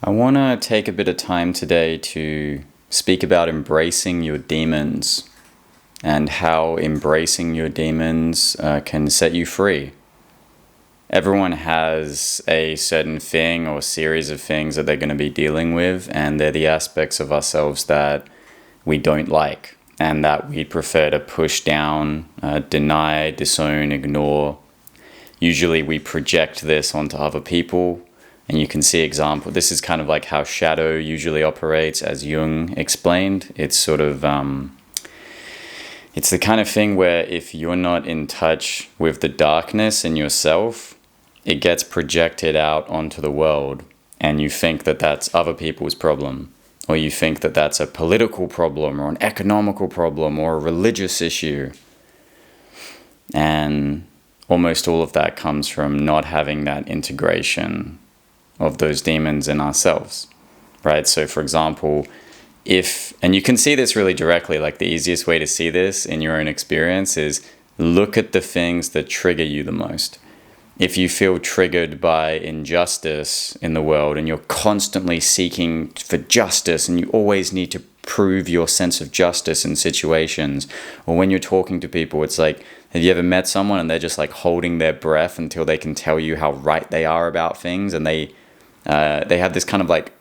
I want to take a bit of time today to speak about embracing your demons and how embracing your demons can set you free. Everyone has a certain thing or series of things that they're going to be dealing with, and they're the aspects of ourselves that we don't like and that we prefer to push down, deny, disown, ignore. Usually we project this onto other people. And you can see example. This is kind of like how shadow usually operates, as Jung explained. It's sort of, it's the kind of thing where if you're not in touch with the darkness in yourself, it gets projected out onto the world. And you think that that's other people's problem. Or you think that that's a political problem or an economical problem or a religious issue. And almost all of that comes from not having that integration of those demons in ourselves, right? So for example, and you can see this really directly, like the easiest way to see this in your own experience is look at the things that trigger you the most. If you feel triggered by injustice in the world and you're constantly seeking for justice and you always need to prove your sense of justice in situations, or when you're talking to people, it's like, have you ever met someone and they're just like holding their breath until they can tell you how right they are about things, and they have this kind of like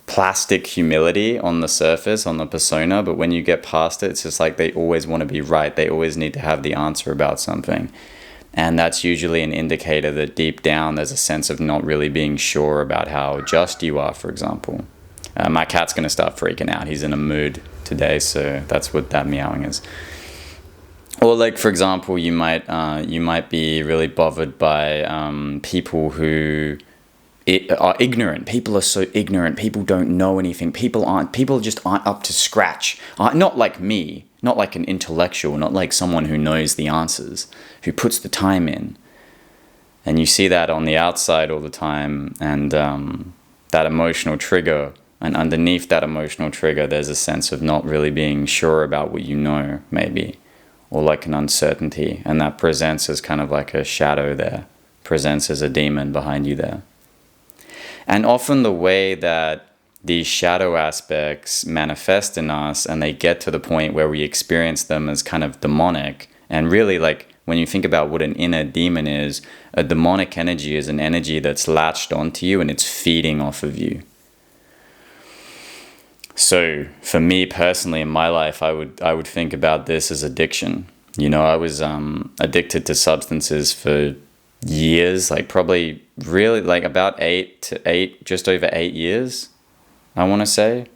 plastic humility on the surface, on the persona, but when you get past it, it's just like they always want to be right. They always need to have the answer about something. And that's usually an indicator that deep down there's a sense of not really being sure about how just you are, for example. My cat's going to start freaking out. He's in a mood today, so that's what that meowing is. Or like, for example, you might be really bothered by people who are ignorant. People are so ignorant. People don't know anything. People just aren't up to scratch. Not like me, not like an intellectual, not like someone who knows the answers, who puts the time in. And you see that on the outside all the time, and that emotional trigger, and underneath that emotional trigger, there's a sense of not really being sure about what you know, maybe, or like an uncertainty, and that presents as kind of like a shadow there, presents as a demon behind you there. And often the way that these shadow aspects manifest in us and they get to the point where we experience them as kind of demonic, and really like when you think about what an inner demon is, a demonic energy is an energy that's latched onto you and it's feeding off of you. So for me personally in my life, I would think about this as addiction. You know, I was addicted to substances for years, like probably really like about just over 8 years, I want to say.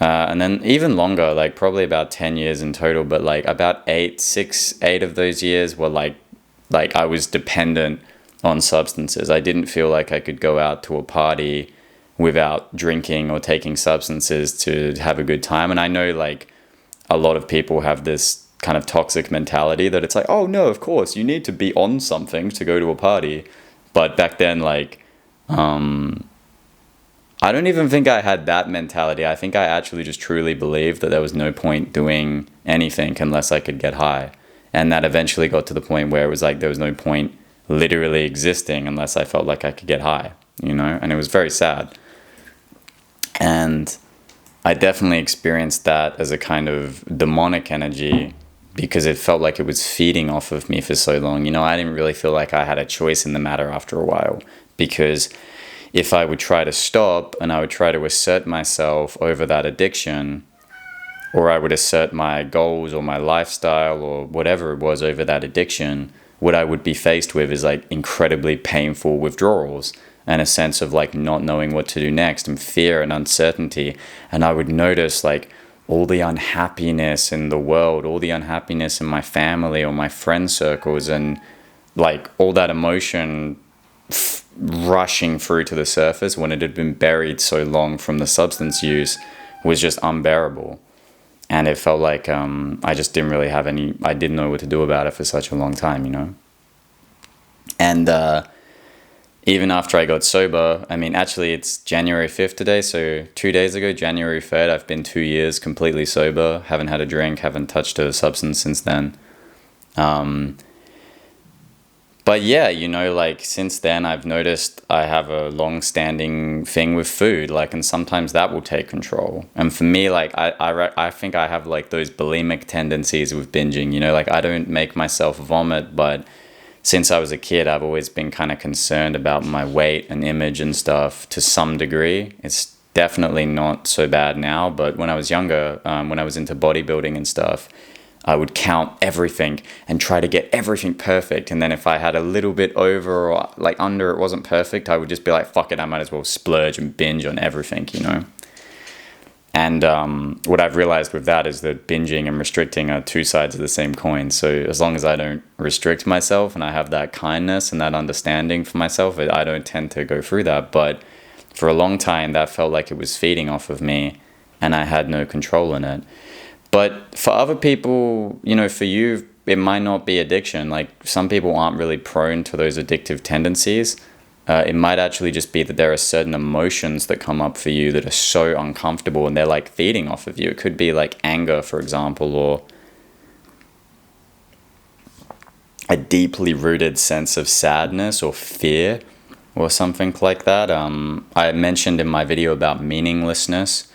And then even longer, like probably about 10 years in total, but like about 8 of those years were like I was dependent on substances. I didn't feel like I could go out to a party without drinking or taking substances to have a good time. And I know like a lot of people have this kind of toxic mentality that it's like, oh no, of course you need to be on something to go to a party. But back then, like, I don't even think I had that mentality. I think I actually just truly believed that there was no point doing anything unless I could get high. And that eventually got to the point where it was like there was no point literally existing unless I felt like I could get high, you know? And it was very sad. And I definitely experienced that as a kind of demonic energy because it felt like it was feeding off of me for so long. You know, I didn't really feel like I had a choice in the matter after a while, because if I would try to stop and I would try to assert myself over that addiction, or I would assert my goals or my lifestyle or whatever it was over that addiction, what I would be faced with is like incredibly painful withdrawals and a sense of like not knowing what to do next, and fear and uncertainty. And I would notice like all the unhappiness in the world, all the unhappiness in my family or my friend circles, and like all that emotion rushing through to the surface when it had been buried so long from the substance use was just unbearable. And it felt like I just didn't really have I didn't know what to do about it for such a long time, you know? And even after I got sober, I mean, actually it's January 5th today, so 2 days ago, January 3rd, I've been 2 years completely sober, haven't had a drink, haven't touched a substance since then. But yeah, like since then I've noticed I have a long-standing thing with food, like, and sometimes that will take control. And for me, like, I think I have like those bulimic tendencies with binging, like I don't make myself vomit, but since I was a kid, I've always been kind of concerned about my weight and image and stuff to some degree. It's definitely not so bad now, but when I was younger, when I was into bodybuilding and stuff, I would count everything and try to get everything perfect. And then if I had a little bit over or like under, it wasn't perfect, I would just be like, fuck it, I might as well splurge and binge on everything. And what I've realized with that is that binging and restricting are two sides of the same coin. So as long as I don't restrict myself and I have that kindness and that understanding for myself, I don't tend to go through that. But for a long time, that felt like it was feeding off of me and I had no control in it. But for other people, for you, it might not be addiction. Like some people aren't really prone to those addictive tendencies. It might actually just be that there are certain emotions that come up for you that are so uncomfortable and they're like feeding off of you. It could be like anger, for example, or a deeply rooted sense of sadness or fear or something like that. I mentioned in my video about meaninglessness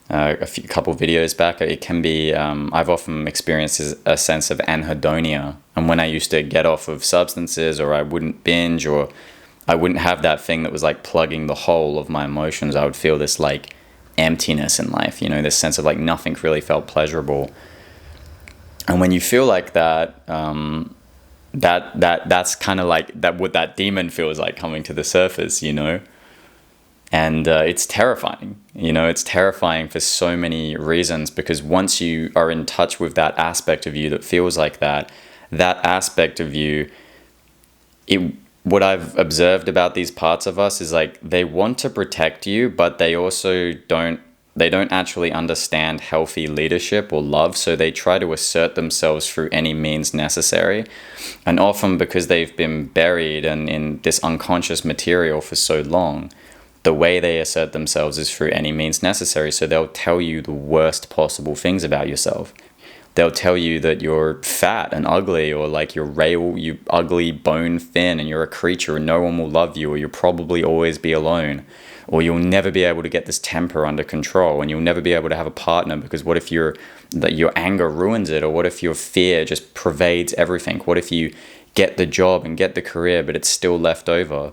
couple videos back, it can be, I've often experienced a sense of anhedonia. And when I used to get off of substances or I wouldn't binge or I wouldn't have that thing that was like plugging the hole of my emotions, I would feel this like emptiness in life, this sense of like nothing really felt pleasurable. And when you feel like that, that's kind of like that, what that demon feels like coming to the surface, And it's terrifying, it's terrifying for so many reasons, because once you are in touch with that aspect of you that feels like that aspect of you, what I've observed about these parts of us is like they want to protect you, but they also don't actually understand healthy leadership or love, so they try to assert themselves through any means necessary. And often because they've been buried and in this unconscious material for so long, the way they assert themselves is through any means necessary. So they'll tell you the worst possible things about yourself. They'll tell you that you're fat and ugly, or like you ugly, bone thin, and you're a creature and no one will love you, or you'll probably always be alone, or you'll never be able to get this temper under control, and you'll never be able to have a partner because what if your anger ruins it, or what if your fear just pervades everything? What if you get the job and get the career but it's still left over?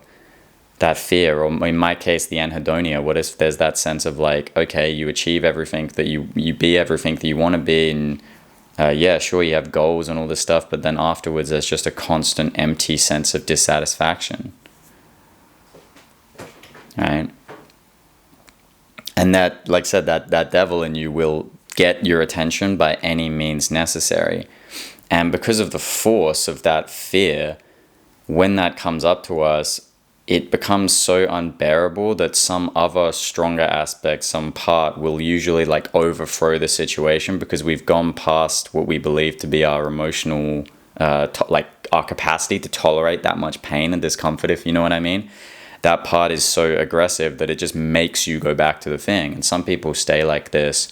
That fear, or in my case, the anhedonia. What if there's that sense of like, okay, you achieve everything that you be everything that you want to be, and yeah, sure, you have goals and all this stuff, but then afterwards there's just a constant empty sense of dissatisfaction, right? And that, like I said, that devil in you will get your attention by any means necessary. And because of the force of that fear, when that comes up to us, it becomes so unbearable that some other stronger aspect, some part, will usually like overthrow the situation, because we've gone past what we believe to be our emotional, like our capacity to tolerate that much pain and discomfort, if you know what I mean. That part is so aggressive that it just makes you go back to the thing. And some people stay like this.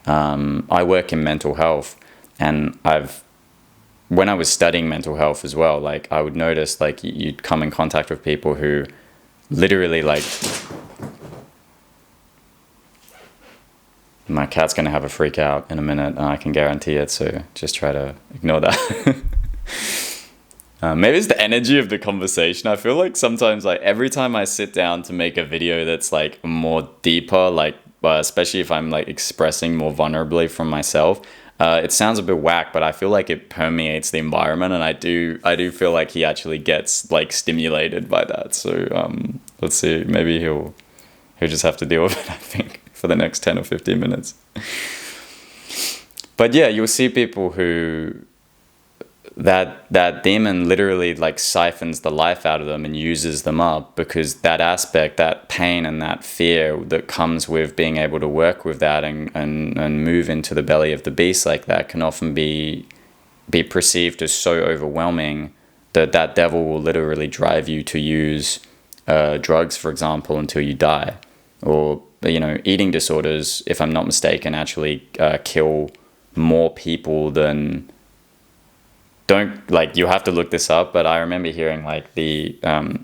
I work in mental health, and when I was studying mental health as well, like I would notice like you'd come in contact with people who literally like, my cat's going to have a freak out in a minute, I can guarantee it, so just try to ignore that. Maybe it's the energy of the conversation. I feel like sometimes, like every time I sit down to make a video that's like more deeper, like especially if I'm like expressing more vulnerably from myself, it sounds a bit whack, but I feel like it permeates the environment, and I do feel like he actually gets like stimulated by that. So let's see, maybe he'll just have to deal with it, I think, for the next 10 or 15 minutes. But yeah, you'll see people who that demon literally like siphons the life out of them and uses them up, because that aspect, that pain and that fear that comes with being able to work with that and move into the belly of the beast like that can often be perceived as so overwhelming that devil will literally drive you to use drugs, for example, until you die. Or eating disorders, if I'm not mistaken, actually kill more people than don't, like, you have to look this up, but I remember hearing like the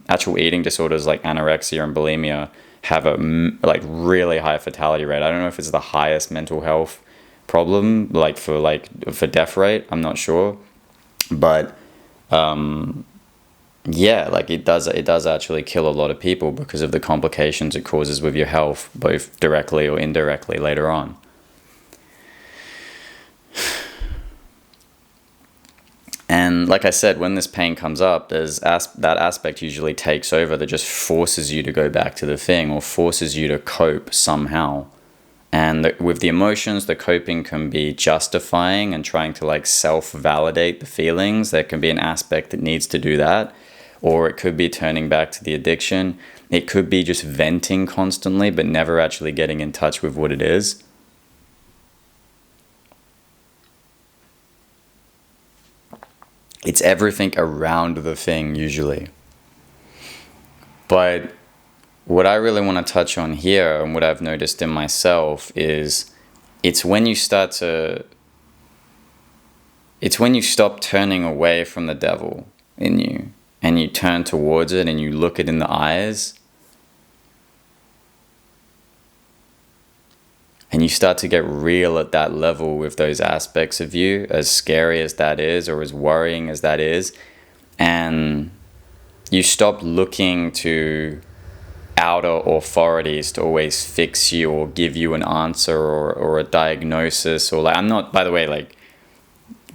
actual eating disorders like anorexia and bulimia have a like really high fatality rate. I don't know if it's the highest mental health problem for death rate. I'm not sure, but yeah, like it does actually kill a lot of people because of the complications it causes with your health, both directly or indirectly later on. And like I said, when this pain comes up, that aspect usually takes over that just forces you to go back to the thing or forces you to cope somehow. And with the emotions, the coping can be justifying and trying to like self-validate the feelings. There can be an aspect that needs to do that. Or it could be turning back to the addiction. It could be just venting constantly, but never actually getting in touch with what it is. It's everything around the thing usually. But what I really want to touch on here and what I've noticed in myself is it's when you stop turning away from the devil in you and you turn towards it and you look it in the eyes and you start to get real at that level with those aspects of you, as scary as that is or as worrying as that is, and you stop looking to outer authorities to always fix you or give you an answer or a diagnosis, or like, I'm not, by the way, like,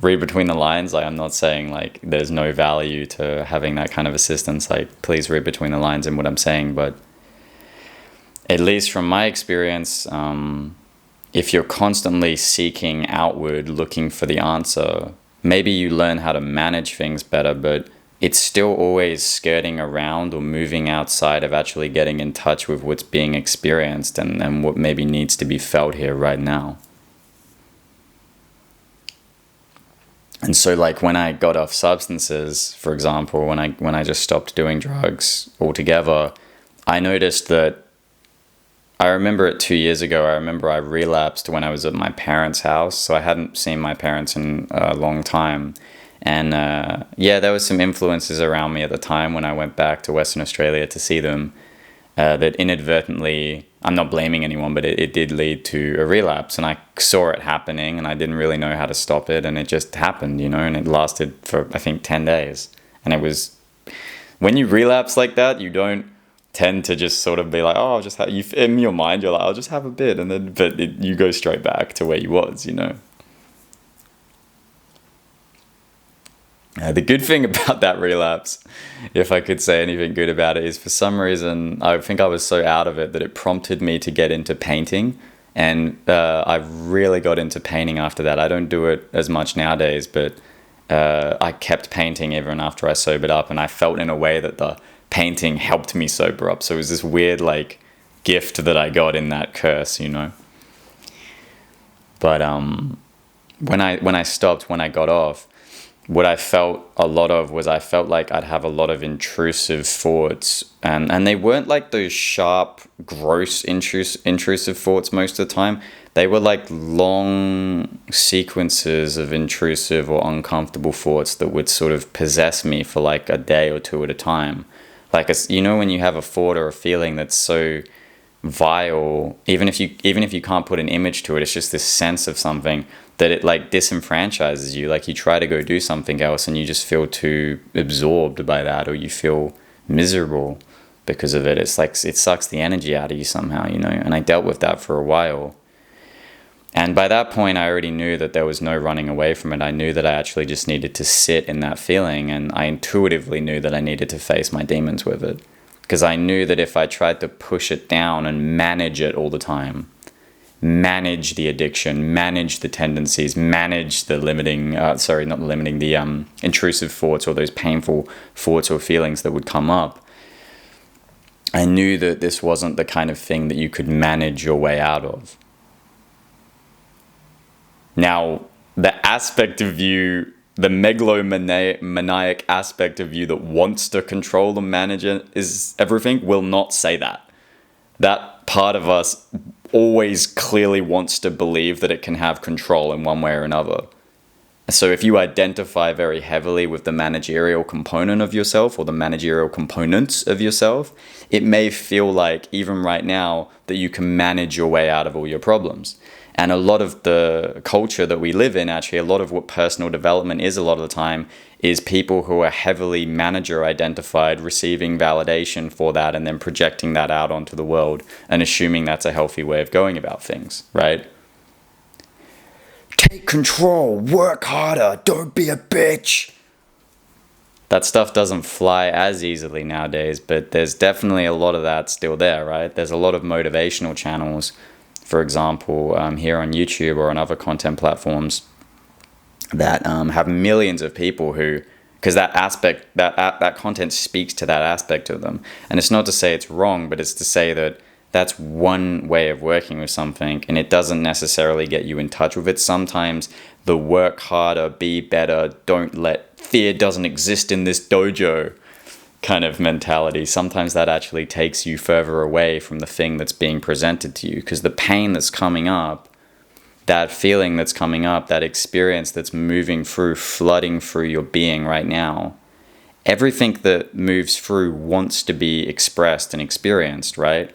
read between the lines, like I'm not saying like there's no value to having that kind of assistance, like please read between the lines in what I'm saying, but at least from my experience, if you're constantly seeking outward, looking for the answer, maybe you learn how to manage things better, but it's still always skirting around or moving outside of actually getting in touch with what's being experienced and what maybe needs to be felt here right now. And so like when I got off substances, for example, when I just stopped doing drugs altogether, I noticed that I remember it 2 years ago. I remember I relapsed when I was at my parents' house. So I hadn't seen my parents in a long time. And yeah, there was some influences around me at the time when I went back to Western Australia to see them that inadvertently, I'm not blaming anyone, but it did lead to a relapse. And I saw it happening and I didn't really know how to stop it. And it just happened, and it lasted for, I think, 10 days. And it was, when you relapse like that, you don't tend to just sort of be like, oh, I'll just have, you, in your mind, you're like, I'll just have a bit. And then, you go straight back to where you was, The good thing about that relapse, if I could say anything good about it, is for some reason, I think I was so out of it that it prompted me to get into painting. And I really got into painting after that. I don't do it as much nowadays, but I kept painting even after I sobered up. And I felt in a way that the painting helped me sober up. So it was this weird like gift that I got in that curse, But when I stopped, when I got off, what I felt a lot of was I felt like I'd have a lot of intrusive thoughts, and they weren't like those sharp, gross, intrusive thoughts most of the time. They were like long sequences of intrusive or uncomfortable thoughts that would sort of possess me for like a day or two at a time. Like, when you have a thought or a feeling that's so vile, even if you can't put an image to it, it's just this sense of something that it like disenfranchises you. Like you try to go do something else and you just feel too absorbed by that, or you feel miserable because of it. It's like it sucks the energy out of you somehow, And I dealt with that for a while. And by that point, I already knew that there was no running away from it. I knew that I actually just needed to sit in that feeling, and I intuitively knew that I needed to face my demons with it. Because I knew that if I tried to push it down and manage it all the time, manage the addiction, manage the tendencies, manage the intrusive thoughts or those painful thoughts or feelings that would come up, I knew that this wasn't the kind of thing that you could manage your way out of. Now, the aspect of you, the megalomaniac aspect of you that wants to control and manage it is everything, will not say that. That part of us always clearly wants to believe that it can have control in one way or another. So if you identify very heavily with the managerial component of yourself or the managerial components of yourself, it may feel like even right now that you can manage your way out of all your problems. And a lot of the culture that we live in, actually, a lot of what personal development is a lot of the time is people who are heavily manager identified, receiving validation for that and then projecting that out onto the world and assuming that's a healthy way of going about things, right? Take control, work harder, don't be a bitch. That stuff doesn't fly as easily nowadays, but there's definitely a lot of that still there, right? There's a lot of motivational channels, for example, here on YouTube or on other content platforms that have millions of people who, because that aspect, that content speaks to that aspect of them. And it's not to say it's wrong, but it's to say that that's one way of working with something, and it doesn't necessarily get you in touch with it. Sometimes the work harder, be better, don't let fear doesn't exist in this dojo kind of mentality, sometimes that actually takes you further away from the thing that's being presented to you, because the pain that's coming up, that feeling that's coming up, that experience that's moving through, flooding through your being right now, everything that moves through wants to be expressed and experienced, right?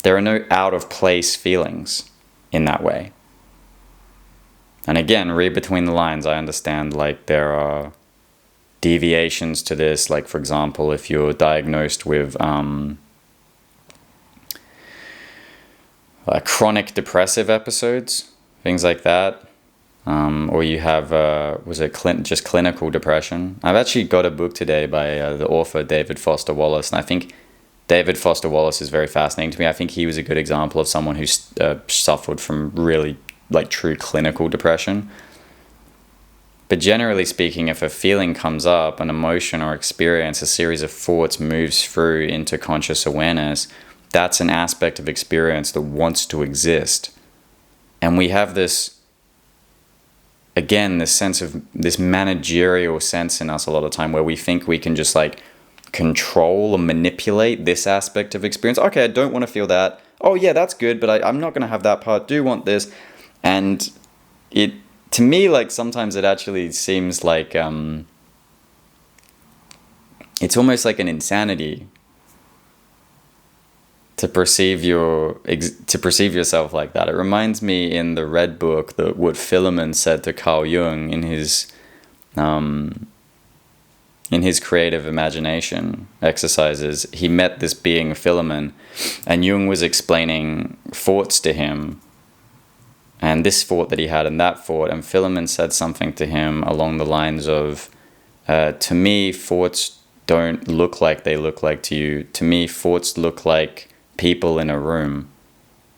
There are no out of place feelings in that way. And again, read between the lines. I understand like there are deviations to this. Like, for example, if you're diagnosed with chronic depressive episodes, things like that, or you have, just clinical depression. I've actually got a book today by the author David Foster Wallace, and I think David Foster Wallace is very fascinating to me. I think he was a good example of someone who suffered from really like true clinical depression. But generally speaking, if a feeling comes up, an emotion or experience, a series of thoughts moves through into conscious awareness, that's an aspect of experience that wants to exist. And we have this, again, this sense of this managerial sense in us a lot of time where we think we can just like control and manipulate this aspect of experience. Okay, I don't want to feel that. Oh yeah, that's good, but I'm not going to have that part. Do want this. And it, to me, like sometimes it actually seems like it's almost like an insanity to perceive yourself like that. It reminds me in the Red Book that what Philemon said to Carl Jung in his creative imagination exercises. He met this being Philemon, and Jung was explaining thoughts to him, and this thought that he had and that thought, and Philemon said something to him along the lines of, to me, thoughts don't look like they look like to you. To me, thoughts look like people in a room.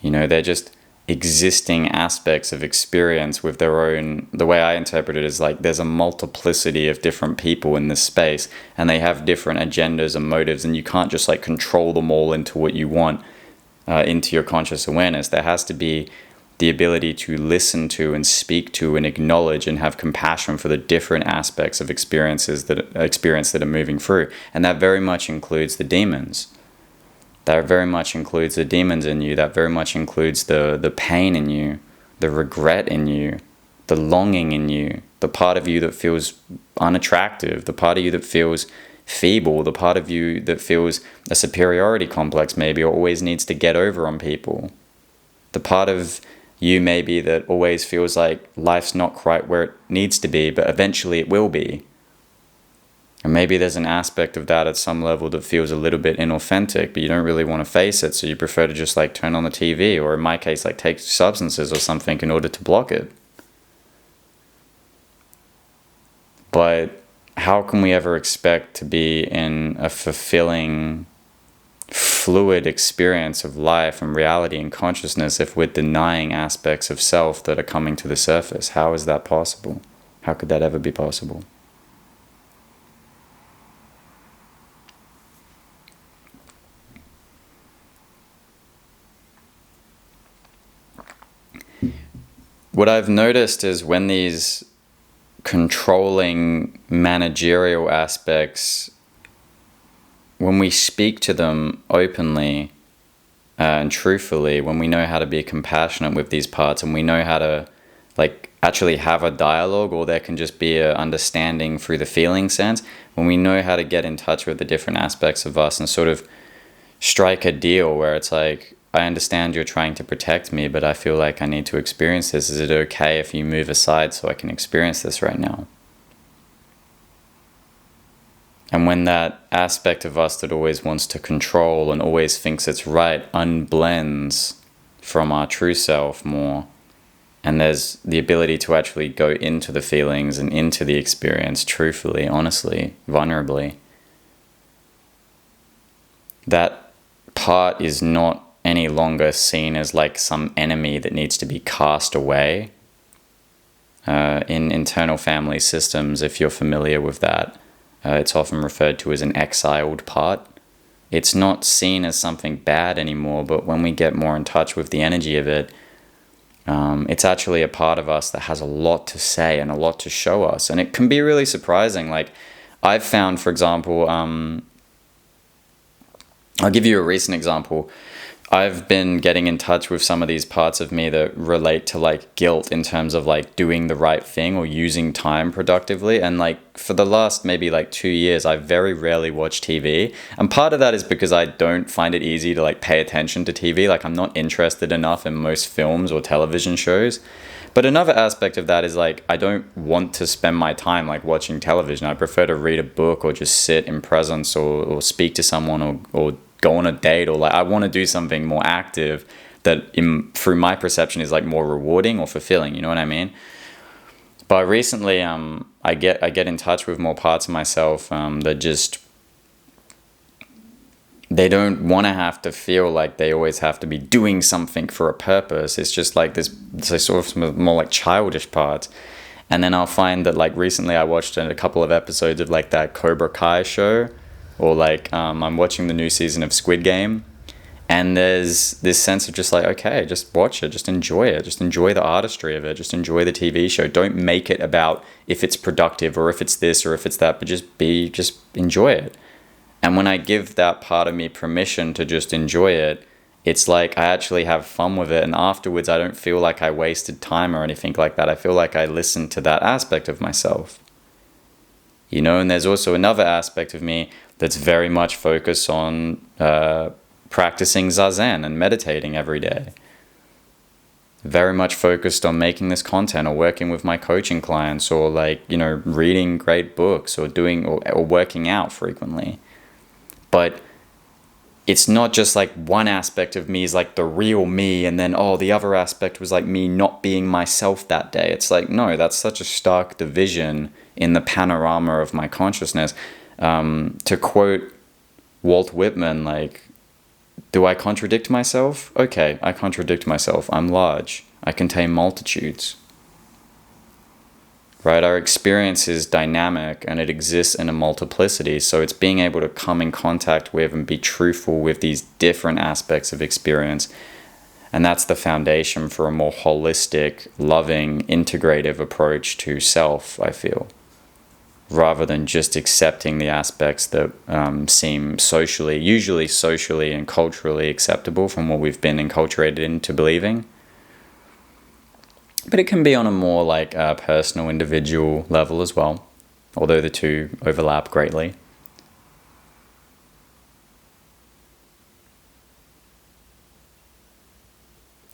You know, they're just existing aspects of experience with their own, the way I interpret it is like there's a multiplicity of different people in this space, and they have different agendas and motives, and you can't just like control them all into what you want, into your conscious awareness. There has to be the ability to listen to and speak to and acknowledge and have compassion for the different aspects of experience that are moving through. And that very much includes the demons. That very much includes the demons in you. That very much includes the pain in you, the regret in you, the longing in you, the part of you that feels unattractive, the part of you that feels feeble, the part of you that feels a superiority complex maybe, or always needs to get over on people. The part of you maybe that always feels like life's not quite where it needs to be, but eventually it will be. And maybe there's an aspect of that at some level that feels a little bit inauthentic, but you don't really want to face it, so you prefer to just like turn on the TV, or in my case, like take substances or something in order to block it. But how can we ever expect to be in a fulfilling, fluid experience of life and reality and consciousness if we're denying aspects of self that are coming to the surface? How is that possible? How could that ever be possible? What I've noticed is when these controlling managerial aspects, when we speak to them openly and truthfully, when we know how to be compassionate with these parts, and we know how to like actually have a dialogue, or there can just be a understanding through the feeling sense. When we know how to get in touch with the different aspects of us and sort of strike a deal where it's like, I understand you're trying to protect me, but I feel like I need to experience this. Is it okay if you move aside so I can experience this right now? And when that aspect of us that always wants to control and always thinks it's right unblends from our true self more, and there's the ability to actually go into the feelings and into the experience truthfully, honestly, vulnerably, that part is not any longer seen as like some enemy that needs to be cast away. In internal family systems, if you're familiar with that, it's often referred to as an exiled part. It's not seen as something bad anymore, but when we get more in touch with the energy of it, it's actually a part of us that has a lot to say and a lot to show us. And it can be really surprising. Like I've found, for example, I'll give you a recent example. I've been getting in touch with some of these parts of me that relate to like guilt in terms of like doing the right thing or using time productively. And like for the last maybe like 2 years, I very rarely watch TV. And part of that is because I don't find it easy to like pay attention to TV. Like I'm not interested enough in most films or television shows. But another aspect of that is like I don't want to spend my time like watching television. I prefer to read a book or just sit in presence or speak to someone or go on a date, or like I want to do something more active that through my perception is like more rewarding or fulfilling, you know what I mean? But recently I get in touch with more parts of myself that just, they don't want to have to feel like they always have to be doing something for a purpose. It's just like this sort of more like childish part. And then I'll find that like recently I watched a couple of episodes of like that Cobra Kai show, or like I'm watching the new season of Squid Game, and there's this sense of just like, okay, just watch it, just enjoy the artistry of it, just enjoy the TV show. Don't make it about if it's productive or if it's this or if it's that, but just enjoy it. And when I give that part of me permission to just enjoy it, it's like I actually have fun with it, and afterwards I don't feel like I wasted time or anything like that. I feel like I listened to that aspect of myself. You know, and there's also another aspect of me that's very much focused on practicing Zazen and meditating every day. Very much focused on making this content or working with my coaching clients, or like, you know, reading great books or doing or working out frequently. But it's not just like one aspect of me is like the real me, and then, the other aspect was like me not being myself that day. It's like, no, that's such a stark division in the panorama of my consciousness. To quote Walt Whitman, like, do I contradict myself? Okay, I contradict myself. I'm large. I contain multitudes. Right? Our experience is dynamic and it exists in a multiplicity. So it's being able to come in contact with and be truthful with these different aspects of experience. And that's the foundation for a more holistic, loving, integrative approach to self, I feel. Rather than just accepting the aspects that seem usually socially and culturally acceptable from what we've been enculturated into believing. But it can be on a more like personal, individual level as well, although the two overlap greatly.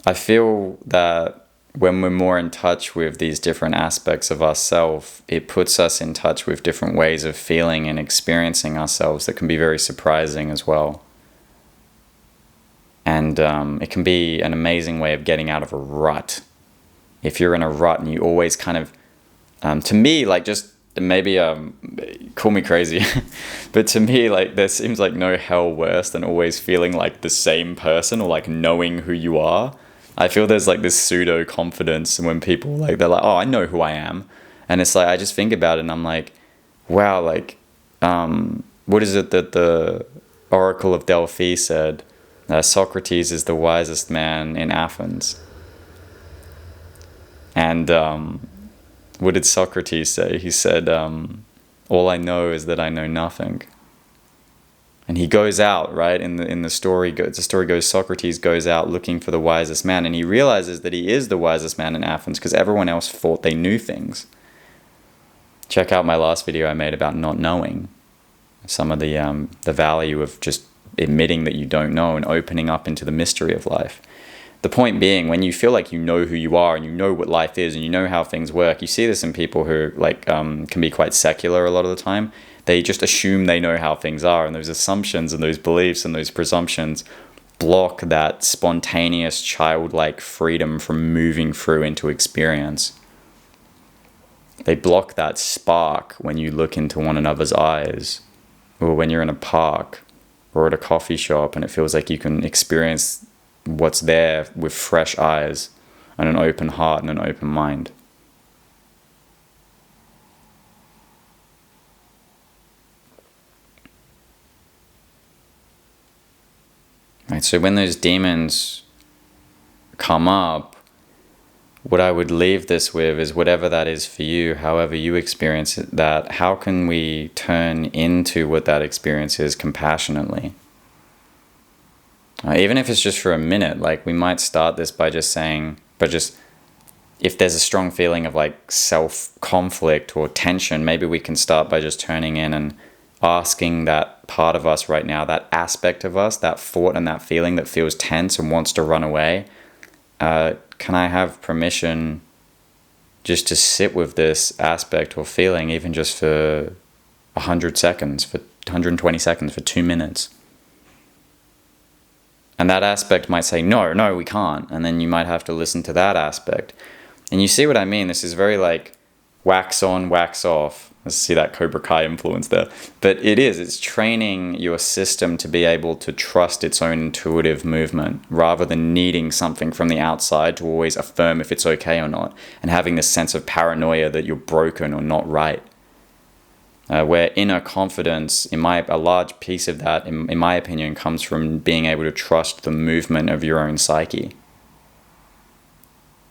I feel that when we're more in touch with these different aspects of ourselves, it puts us in touch with different ways of feeling and experiencing ourselves that can be very surprising as well. And it can be an amazing way of getting out of a rut. If you're in a rut and you always kind of, to me, like just maybe call me crazy, but to me, like there seems like no hell worse than always feeling like the same person or like knowing who you are. I feel there's like this pseudo confidence when people like, they're like, oh, I know who I am. And it's like, I just think about it and I'm like, wow, like, what is it that the Oracle of Delphi said? Socrates is the wisest man in Athens. And what did Socrates say? He said, all I know is that I know nothing. And he goes out, right? In the story, the story goes, Socrates goes out looking for the wisest man, and he realizes that he is the wisest man in Athens because everyone else thought they knew things. Check out my last video I made about not knowing. Some of the value of just admitting that you don't know and opening up into the mystery of life. The point being, when you feel like you know who you are and you know what life is and you know how things work, you see this in people who can be quite secular a lot of the time. They just assume they know how things are, and those assumptions and those beliefs and those presumptions block that spontaneous childlike freedom from moving through into experience. They block that spark when you look into one another's eyes, or when you're in a park or at a coffee shop and it feels like you can experience what's there with fresh eyes and an open heart and an open mind. Right, so when those demons come up, what I would leave this with is whatever that is for you, however you experience that, how can we turn into what that experience is compassionately? Even if it's just for a minute, like we might start this by just saying, if there's a strong feeling of like self-conflict or tension, maybe we can start by just turning in and asking that part of us right now, that aspect of us, that thought and that feeling that feels tense and wants to run away, can I have permission just to sit with this aspect or feeling, even just for 100 seconds, for 120 seconds, for 2 minutes? And that aspect might say, no, we can't. And then you might have to listen to that aspect. And you see what I mean? This is very like wax on, wax off. Let's see that Cobra Kai influence there. But it's training your system to be able to trust its own intuitive movement rather than needing something from the outside to always affirm if it's okay or not, and having this sense of paranoia that you're broken or not right. Where inner confidence, a large piece of that, in my opinion, comes from being able to trust the movement of your own psyche.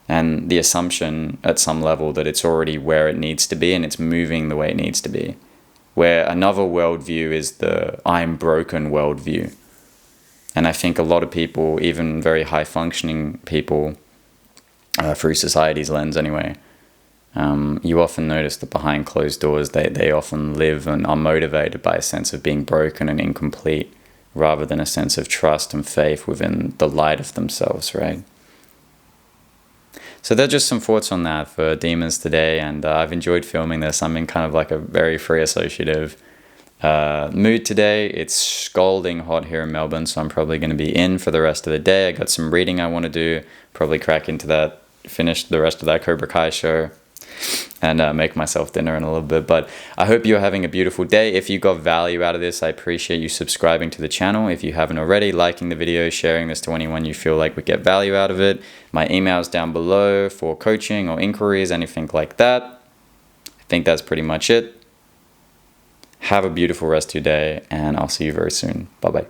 And the assumption at some level that it's already where it needs to be and it's moving the way it needs to be. Where another worldview is the I'm broken worldview. And I think a lot of people, even very high functioning people, through society's lens anyway, you often notice that behind closed doors, they often live and are motivated by a sense of being broken and incomplete, rather than a sense of trust and faith within the light of themselves, right? So they're just some thoughts on that for demons today, and I've enjoyed filming this. I'm in kind of like a very free associative mood today. It's scalding hot here in Melbourne, so I'm probably going to be in for the rest of the day. I got some reading I want to do, probably crack into that, finish the rest of that Cobra Kai show, and make myself dinner in a little bit. But I hope you're having a beautiful day. If you got value out of this, I appreciate you subscribing to the channel. If you haven't already, liking the video, sharing this to anyone you feel like would get value out of it. My email's down below for coaching or inquiries, anything like that. I think that's pretty much it. Have a beautiful rest of your day, and I'll see you very soon. Bye-bye.